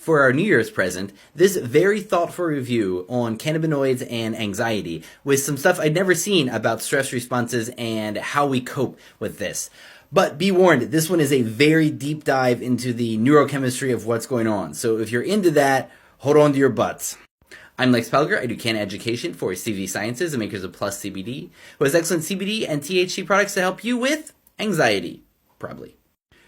for our New Year's present, this very thoughtful review on cannabinoids and anxiety with some stuff I'd never seen about stress responses and how we cope with this. But be warned, this one is a very deep dive into the neurochemistry of what's going on. So if you're into that, hold on to your butts. I'm Lex Pelger. I do canna education for CV Sciences, the makers of Plus CBD, who has excellent CBD and THC products to help you with anxiety, probably.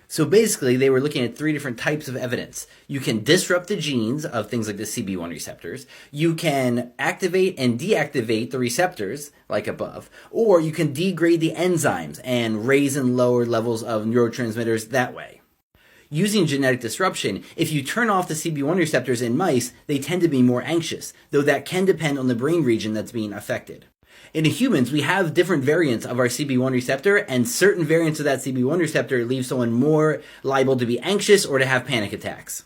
So basically, they were looking at three different types of evidence. You can disrupt the genes of things like the CB1 receptors. You can activate and deactivate the receptors, like above. Or you can degrade the enzymes and raise and lower levels of neurotransmitters that way. Using genetic disruption, if you turn off the CB1 receptors in mice, they tend to be more anxious, though that can depend on the brain region that's being affected. In humans, we have different variants of our CB1 receptor, and certain variants of that CB1 receptor leave someone more liable to be anxious or to have panic attacks.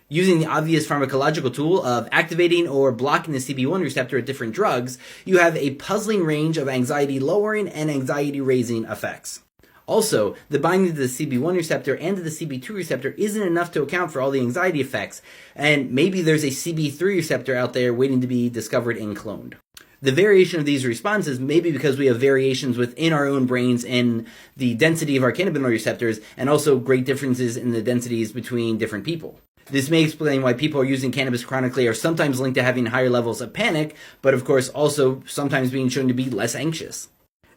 Using the obvious pharmacological tool of activating or blocking the CB1 receptor with different drugs, you have a puzzling range of anxiety-lowering and anxiety-raising effects. Also, the binding to the CB1 receptor and to the CB2 receptor isn't enough to account for all the anxiety effects, and maybe there's a CB3 receptor out there waiting to be discovered and cloned. The variation of these responses may be because we have variations within our own brains in the density of our cannabinoid receptors and also great differences in the densities between different people. This may explain why people who are using cannabis chronically are sometimes linked to having higher levels of panic, but of course also sometimes being shown to be less anxious.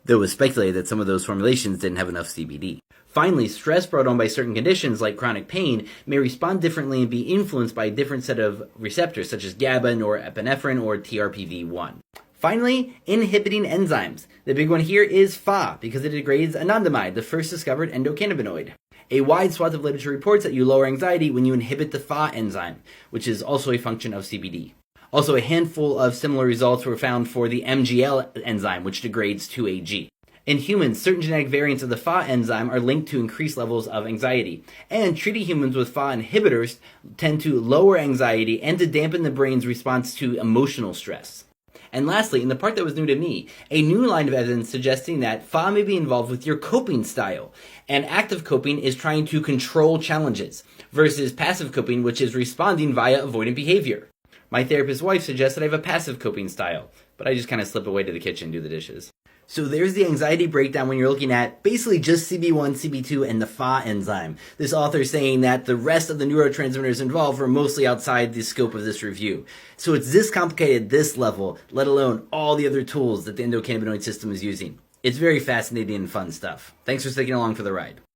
Though it was speculated that some of those formulations didn't have enough CBD. Finally, stress brought on by certain conditions like chronic pain may respond differently and be influenced by a different set of receptors such as GABA, norepinephrine, or TRPV1. Finally, inhibiting enzymes. The big one here is Fa, because it degrades anandamide, the first discovered endocannabinoid. A wide swath of literature reports that you lower anxiety when you inhibit the Fa enzyme, which is also a function of CBD. Also, a handful of similar results were found for the MGL enzyme, which degrades 2-AG. In humans, certain genetic variants of the Fa enzyme are linked to increased levels of anxiety, and treating humans with Fa inhibitors tend to lower anxiety and to dampen the brain's response to emotional stress. And lastly, in the part that was new to me, a new line of evidence suggesting that Fa may be involved with your coping style. And active coping is trying to control challenges, versus passive coping, which is responding via avoidant behavior. My therapist's wife suggests that I have a passive coping style, but I just kind of slip away to the kitchen and do the dishes. So there's the anxiety breakdown when you're looking at basically just CB1, CB2, and the Fa enzyme. This author is saying that the rest of the neurotransmitters involved were mostly outside the scope of this review. So it's this complicated at this level, let alone all the other tools that the endocannabinoid system is using. It's very fascinating and fun stuff. Thanks for sticking along for the ride.